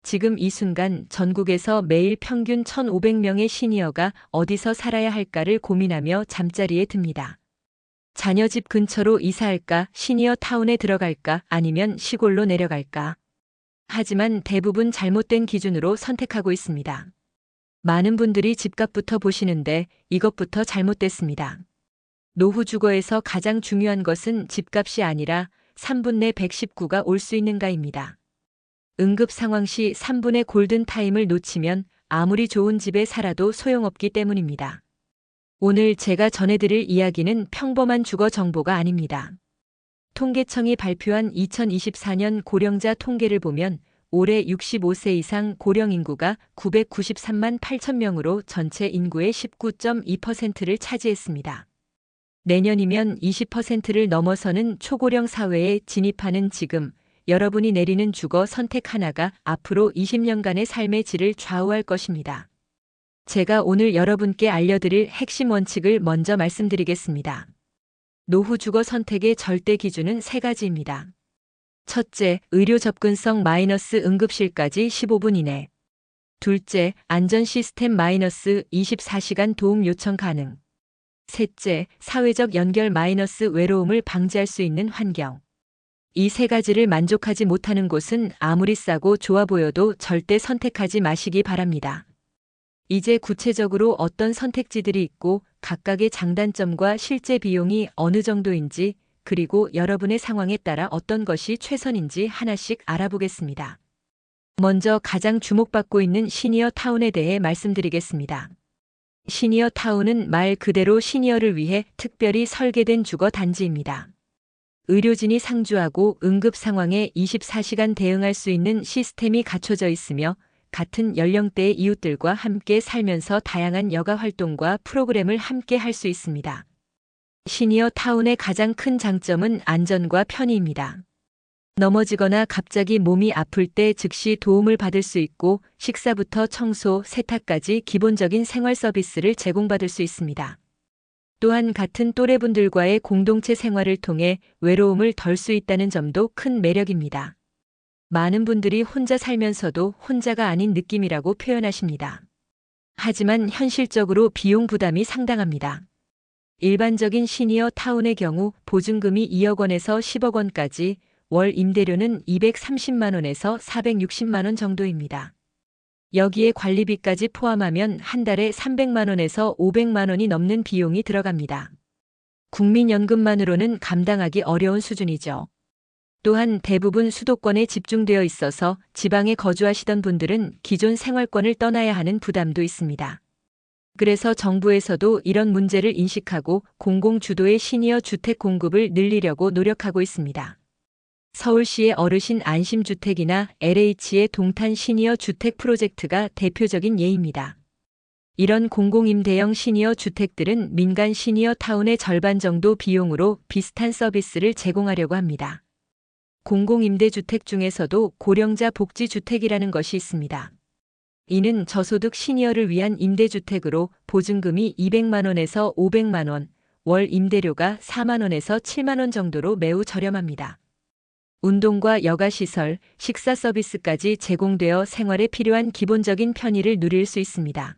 지금 이 순간 전국에서 매일 평균 1,500명의 시니어가 어디서 살아야 할까를 고민하며 잠자리에 듭니다. 자녀 집 근처로 이사할까, 시니어 타운에 들어갈까, 아니면 시골로 내려갈까. 하지만 대부분 잘못된 기준으로 선택하고 있습니다. 많은 분들이 집값부터 보시는데 이것부터 잘못됐습니다. 노후 주거에서 가장 중요한 것은 집값이 아니라 3분 내 119가 올 수 있는가입니다. 응급 상황 시 3분의 골든타임을 놓치면 아무리 좋은 집에 살아도 소용없기 때문입니다. 오늘 제가 전해드릴 이야기는 평범한 주거 정보가 아닙니다. 통계청이 발표한 2024년 고령자 통계를 보면 올해 65세 이상 고령 인구가 993만 8천 명으로 전체 인구의 19.2%를 차지했습니다. 내년이면 20%를 넘어서는 초고령 사회에 진입하는 지금, 여러분이 내리는 주거 선택 하나가 앞으로 20년간의 삶의 질을 좌우할 것입니다. 제가 오늘 여러분께 알려드릴 핵심 원칙을 먼저 말씀드리겠습니다. 노후 주거 선택의 절대 기준은 3가지입니다. 첫째, 의료 접근성 마이너스 응급실까지 15분 이내. 둘째, 안전 시스템 마이너스 24시간 도움 요청 가능. 셋째, 사회적 연결 마이너스 외로움을 방지할 수 있는 환경. 이 3가지를 만족하지 못하는 곳은 아무리 싸고 좋아 보여도 절대 선택하지 마시기 바랍니다. 이제 구체적으로 어떤 선택지들이 있고 각각의 장단점과 실제 비용이 어느 정도인지, 그리고 여러분의 상황에 따라 어떤 것이 최선인지 하나씩 알아보겠습니다. 먼저 가장 주목받고 있는 시니어 타운에 대해 말씀드리겠습니다. 시니어 타운은 말 그대로 시니어를 위해 특별히 설계된 주거 단지입니다. 의료진이 상주하고 응급 상황에 24시간 대응할 수 있는 시스템이 갖춰져 있으며 같은 연령대의 이웃들과 함께 살면서 다양한 여가 활동과 프로그램을 함께 할 수 있습니다. 시니어 타운의 가장 큰 장점은 안전과 편의입니다. 넘어지거나 갑자기 몸이 아플 때 즉시 도움을 받을 수 있고 식사부터 청소, 세탁까지 기본적인 생활 서비스를 제공받을 수 있습니다. 또한 같은 또래분들과의 공동체 생활을 통해 외로움을 덜 수 있다는 점도 큰 매력입니다. 많은 분들이 혼자 살면서도 혼자가 아닌 느낌이라고 표현하십니다. 하지만 현실적으로 비용 부담이 상당합니다. 일반적인 시니어 타운의 경우 보증금이 2억 원에서 10억 원까지, 월 임대료는 230만 원에서 460만 원 정도입니다. 여기에 관리비까지 포함하면 한 달에 300만 원에서 500만 원이 넘는 비용이 들어갑니다. 국민연금만으로는 감당하기 어려운 수준이죠. 또한 대부분 수도권에 집중되어 있어서 지방에 거주하시던 분들은 기존 생활권을 떠나야 하는 부담도 있습니다. 그래서 정부에서도 이런 문제를 인식하고 공공주도의 시니어 주택 공급을 늘리려고 노력하고 있습니다. 서울시의 어르신 안심주택이나 LH의 동탄 시니어 주택 프로젝트가 대표적인 예입니다. 이런 공공임대형 시니어 주택들은 민간 시니어 타운의 절반 정도 비용으로 비슷한 서비스를 제공하려고 합니다. 공공임대주택 중에서도 고령자 복지주택이라는 것이 있습니다. 이는 저소득 시니어를 위한 임대주택으로 보증금이 200만 원에서 500만 원, 월 임대료가 4만 원에서 7만 원 정도로 매우 저렴합니다. 운동과 여가시설, 식사 서비스까지 제공되어 생활에 필요한 기본적인 편의를 누릴 수 있습니다.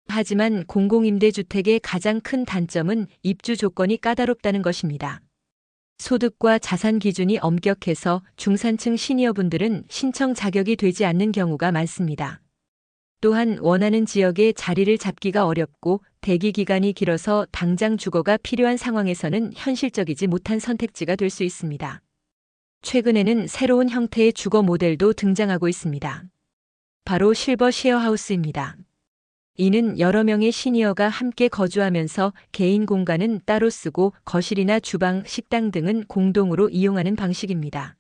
하지만 공공임대주택의 가장 큰 단점은 입주 조건이 까다롭다는 것입니다. 소득과 자산 기준이 엄격해서 중산층 시니어분들은 신청 자격이 되지 않는 경우가 많습니다. 또한 원하는 지역에 자리를 잡기가 어렵고 대기 기간이 길어서 당장 주거가 필요한 상황에서는 현실적이지 못한 선택지가 될 수 있습니다. 최근에는 새로운 형태의 주거 모델도 등장하고 있습니다. 바로 실버 쉐어하우스입니다. 이는 여러 명의 시니어가 함께 거주하면서 개인 공간은 따로 쓰고 거실이나 주방, 식당 등은 공동으로 이용하는 방식입니다.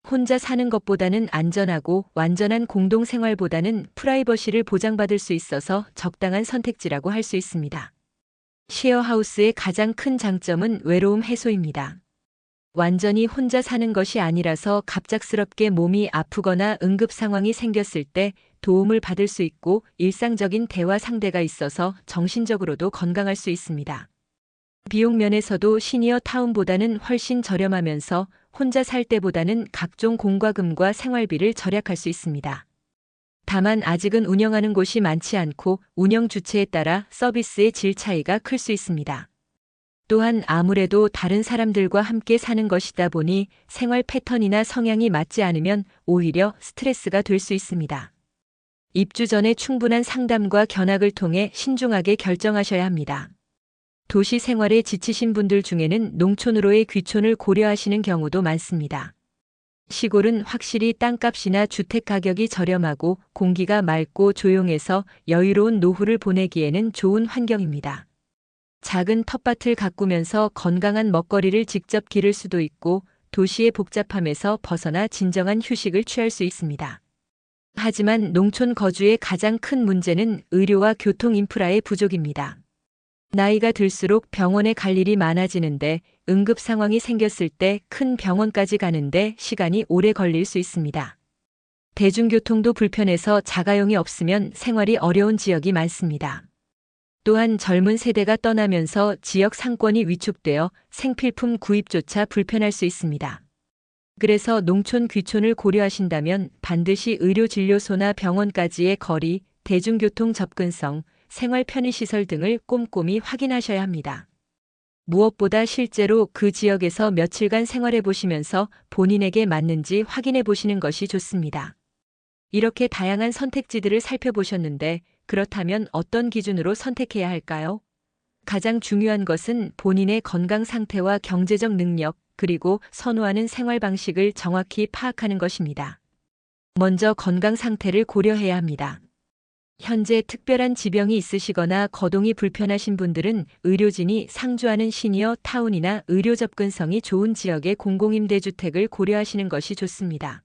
혼자 사는 것보다는 안전하고 완전한 공동생활보다는 프라이버시를 보장받을 수 있어서 적당한 선택지라고 할 수 있습니다. 쉐어하우스의 가장 큰 장점은 외로움 해소입니다. 완전히 혼자 사는 것이 아니라서 갑작스럽게 몸이 아프거나 응급 상황이 생겼을 때 도움을 받을 수 있고 일상적인 대화 상대가 있어서 정신적으로도 건강할 수 있습니다. 비용 면에서도 시니어 타운보다는 훨씬 저렴하면서 혼자 살 때보다는 각종 공과금과 생활비를 절약할 수 있습니다. 다만 아직은 운영하는 곳이 많지 않고 운영 주체에 따라 서비스의 질 차이가 클 수 있습니다. 또한 아무래도 다른 사람들과 함께 사는 것이다 보니 생활 패턴이나 성향이 맞지 않으면 오히려 스트레스가 될 수 있습니다. 입주 전에 충분한 상담과 견학을 통해 신중하게 결정하셔야 합니다. 도시 생활에 지치신 분들 중에는 농촌으로의 귀촌을 고려하시는 경우도 많습니다. 시골은 확실히 땅값이나 주택 가격이 저렴하고 공기가 맑고 조용해서 여유로운 노후를 보내기에는 좋은 환경입니다. 작은 텃밭을 가꾸면서 건강한 먹거리를 직접 기를 수도 있고 도시의 복잡함에서 벗어나 진정한 휴식을 취할 수 있습니다. 하지만 농촌 거주의 가장 큰 문제는 의료와 교통 인프라의 부족입니다. 나이가 들수록 병원에 갈 일이 많아지는데 응급 상황이 생겼을 때 큰 병원까지 가는데 시간이 오래 걸릴 수 있습니다. 대중교통도 불편해서 자가용이 없으면 생활이 어려운 지역이 많습니다. 또한 젊은 세대가 떠나면서 지역 상권이 위축되어 생필품 구입조차 불편할 수 있습니다. 그래서 농촌 귀촌을 고려하신다면 반드시 의료진료소나 병원까지의 거리, 대중교통 접근성, 생활 편의시설 등을 꼼꼼히 확인하셔야 합니다. 무엇보다 실제로 그 지역에서 며칠간 생활해 보시면서 본인에게 맞는지 확인해 보시는 것이 좋습니다. 이렇게 다양한 선택지들을 살펴보셨는데 그렇다면 어떤 기준으로 선택해야 할까요? 가장 중요한 것은 본인의 건강 상태와 경제적 능력, 그리고 선호하는 생활 방식을 정확히 파악하는 것입니다. 먼저 건강 상태를 고려해야 합니다. 현재 특별한 지병이 있으시거나 거동이 불편하신 분들은 의료진이 상주하는 시니어 타운이나 의료 접근성이 좋은 지역의 공공임대주택을 고려하시는 것이 좋습니다.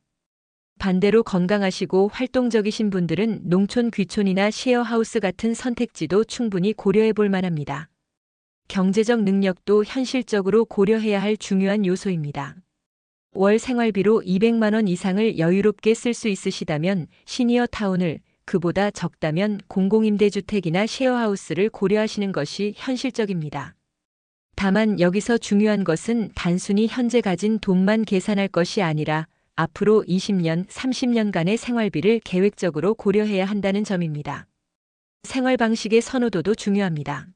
반대로 건강하시고 활동적이신 분들은 농촌 귀촌이나 셰어하우스 같은 선택지도 충분히 고려해 볼 만합니다. 경제적 능력도 현실적으로 고려해야 할 중요한 요소입니다. 월 생활비로 200만 원 이상을 여유롭게 쓸 수 있으시다면 시니어 타운을, 그보다 적다면 공공임대주택이나 셰어하우스를 고려하시는 것이 현실적입니다. 다만 여기서 중요한 것은 단순히 현재 가진 돈만 계산할 것이 아니라 앞으로 20년, 30년간의 생활비를 계획적으로 고려해야 한다는 점입니다. 생활 방식의 선호도도 중요합니다.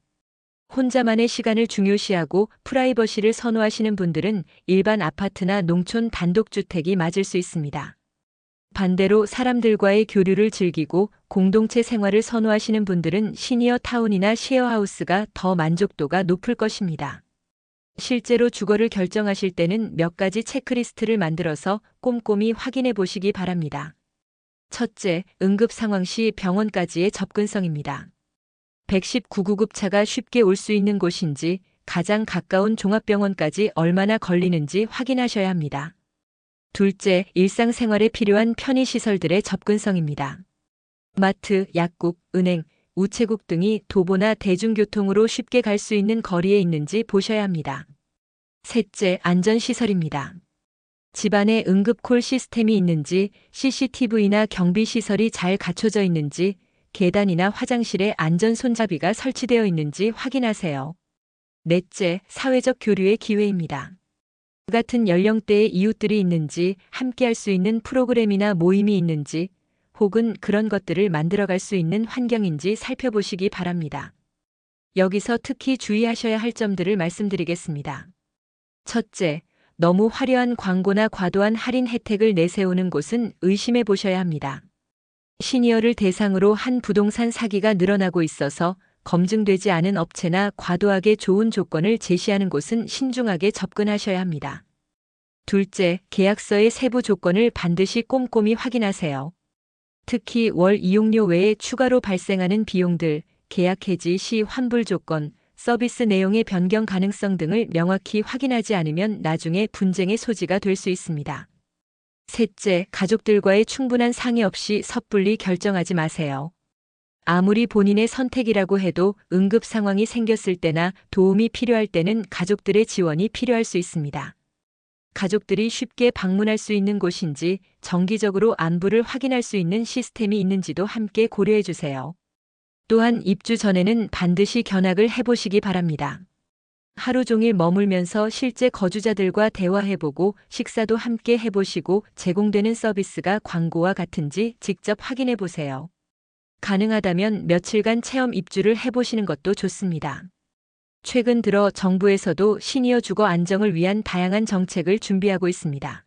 혼자만의 시간을 중요시하고 프라이버시를 선호하시는 분들은 일반 아파트나 농촌 단독주택이 맞을 수 있습니다. 반대로 사람들과의 교류를 즐기고 공동체 생활을 선호하시는 분들은 시니어 타운이나 셰어하우스가 더 만족도가 높을 것입니다. 실제로 주거를 결정하실 때는 몇 가지 체크리스트를 만들어서 꼼꼼히 확인해 보시기 바랍니다. 첫째, 응급 상황 시 병원까지의 접근성입니다. 119구급차가 쉽게 올 수 있는 곳인지, 가장 가까운 종합병원까지 얼마나 걸리는지 확인하셔야 합니다. 둘째, 일상생활에 필요한 편의시설들의 접근성입니다. 마트, 약국, 은행, 우체국 등이 도보나 대중교통으로 쉽게 갈 수 있는 거리에 있는지 보셔야 합니다. 셋째, 안전시설입니다. 집안에 응급콜 시스템이 있는지, CCTV나 경비시설이 잘 갖춰져 있는지, 계단이나 화장실에 안전손잡이가 설치되어 있는지 확인하세요. 넷째, 사회적 교류의 기회입니다. 같은 연령대의 이웃들이 있는지, 함께할 수 있는 프로그램이나 모임이 있는지, 혹은 그런 것들을 만들어갈 수 있는 환경인지 살펴보시기 바랍니다. 여기서 특히 주의하셔야 할 점들을 말씀드리겠습니다. 첫째, 너무 화려한 광고나 과도한 할인 혜택을 내세우는 곳은 의심해 보셔야 합니다. 시니어를 대상으로 한 부동산 사기가 늘어나고 있어서 검증되지 않은 업체나 과도하게 좋은 조건을 제시하는 곳은 신중하게 접근하셔야 합니다. 둘째, 계약서의 세부 조건을 반드시 꼼꼼히 확인하세요. 특히 월 이용료 외에 추가로 발생하는 비용들, 계약 해지 시 환불 조건, 서비스 내용의 변경 가능성 등을 명확히 확인하지 않으면 나중에 분쟁의 소지가 될 수 있습니다. 셋째, 가족들과의 충분한 상의 없이 섣불리 결정하지 마세요. 아무리 본인의 선택이라고 해도 응급 상황이 생겼을 때나 도움이 필요할 때는 가족들의 지원이 필요할 수 있습니다. 가족들이 쉽게 방문할 수 있는 곳인지, 정기적으로 안부를 확인할 수 있는 시스템이 있는지도 함께 고려해 주세요. 또한 입주 전에는 반드시 견학을 해보시기 바랍니다. 하루 종일 머물면서 실제 거주자들과 대화해보고 식사도 함께 해보시고 제공되는 서비스가 광고와 같은지 직접 확인해 보세요. 가능하다면 며칠간 체험 입주를 해보시는 것도 좋습니다. 최근 들어 정부에서도 시니어 주거 안정을 위한 다양한 정책을 준비하고 있습니다.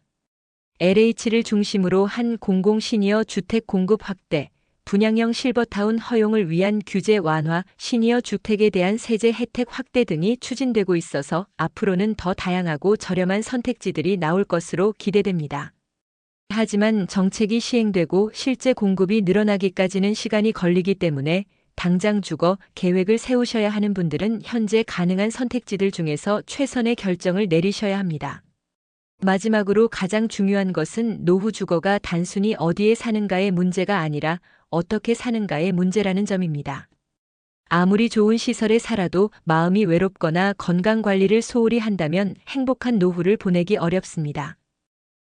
LH를 중심으로 한 공공 시니어 주택 공급 확대, 분양형 실버타운 허용을 위한 규제 완화, 시니어 주택에 대한 세제 혜택 확대 등이 추진되고 있어서 앞으로는 더 다양하고 저렴한 선택지들이 나올 것으로 기대됩니다. 하지만 정책이 시행되고 실제 공급이 늘어나기까지는 시간이 걸리기 때문에 당장 주거 계획을 세우셔야 하는 분들은 현재 가능한 선택지들 중에서 최선의 결정을 내리셔야 합니다. 마지막으로 가장 중요한 것은 노후 주거가 단순히 어디에 사는가의 문제가 아니라 어떻게 사는가의 문제라는 점입니다. 아무리 좋은 시설에 살아도 마음이 외롭거나 건강 관리를 소홀히 한다면 행복한 노후를 보내기 어렵습니다.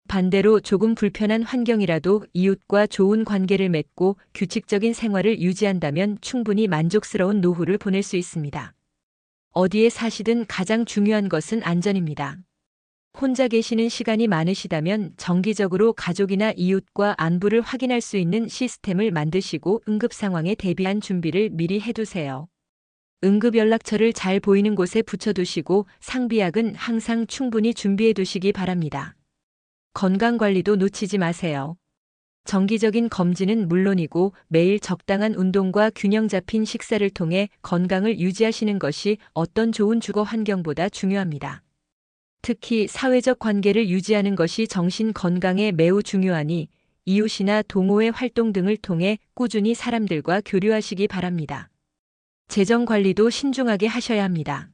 반대로 조금 불편한 환경이라도 이웃과 좋은 관계를 맺고 규칙적인 생활을 유지한다면 충분히 만족스러운 노후를 보낼 수 있습니다. 어디에 사시든 가장 중요한 것은 안전입니다. 혼자 계시는 시간이 많으시다면 정기적으로 가족이나 이웃과 안부를 확인할 수 있는 시스템을 만드시고 응급 상황에 대비한 준비를 미리 해두세요. 응급 연락처를 잘 보이는 곳에 붙여두시고 상비약은 항상 충분히 준비해 두시기 바랍니다. 건강관리도 놓치지 마세요. 정기적인 검진은 물론이고 매일 적당한 운동과 균형 잡힌 식사를 통해 건강을 유지하시는 것이 어떤 좋은 주거 환경보다 중요합니다. 특히 사회적 관계를 유지하는 것이 정신 건강에 매우 중요하니 이웃이나 동호회 활동 등을 통해 꾸준히 사람들과 교류하시기 바랍니다. 재정 관리도 신중하게 하셔야 합니다.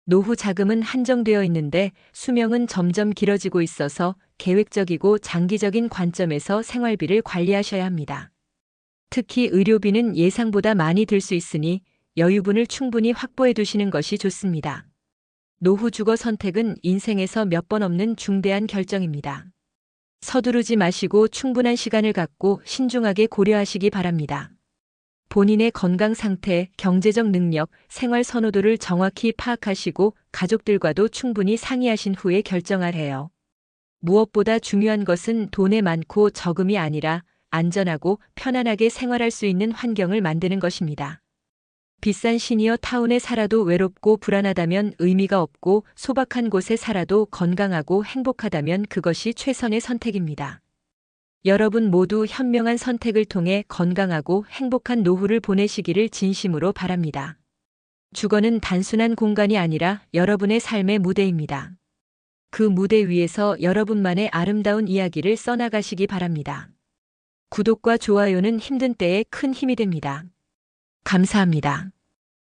노후 자금은 한정되어 있는데 수명은 점점 길어지고 있어서 계획적이고 장기적인 관점에서 생활비를 관리하셔야 합니다. 특히 의료비는 예상보다 많이 들 수 있으니 여유분을 충분히 확보해 두시는 것이 좋습니다. 노후 주거 선택은 인생에서 몇 번 없는 중대한 결정입니다. 서두르지 마시고 충분한 시간을 갖고 신중하게 고려하시기 바랍니다. 본인의 건강 상태, 경제적 능력, 생활 선호도를 정확히 파악하시고 가족들과도 충분히 상의하신 후에 결정하래요. 무엇보다 중요한 것은 돈에 많고 적음이 아니라 안전하고 편안하게 생활할 수 있는 환경을 만드는 것입니다. 비싼 시니어 타운에 살아도 외롭고 불안하다면 의미가 없고 소박한 곳에 살아도 건강하고 행복하다면 그것이 최선의 선택입니다. 여러분 모두 현명한 선택을 통해 건강하고 행복한 노후를 보내시기를 진심으로 바랍니다. 주거는 단순한 공간이 아니라 여러분의 삶의 무대입니다. 그 무대 위에서 여러분만의 아름다운 이야기를 써나가시기 바랍니다. 구독과 좋아요는 힘든 때에 큰 힘이 됩니다. 감사합니다.